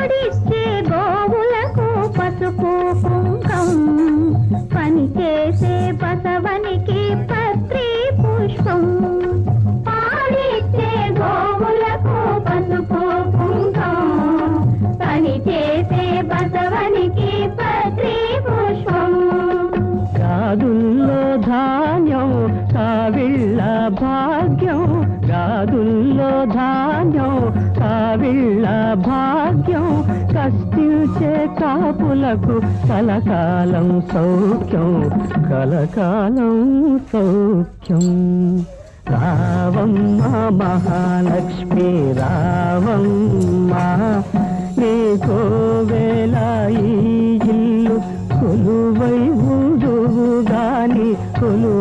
పాడిచ్చే గోవులకు పసుపు కుంకం పని చేసే బసవనికి పత్రి పుష్పం పాడిచ్చే గోవులకు పసుపు కుంకం పని చేసే బసవనికి పత్రి పుష్పం గాదుల్లో ధాన్యం కావిళ్ళ భాగ్యం గాదుల్లో ధాన్యం కావిళ్ళ భాగ్యం కష్టించే కాపులకు కలకాలం సౌఖ్యం కలకాలం సౌఖ్యం రావమ్మ మహాలక్ష్మి రావమ్మ నీకో వేళ ఈ ఇల్లు కొలువై ఉండుగాని కొలు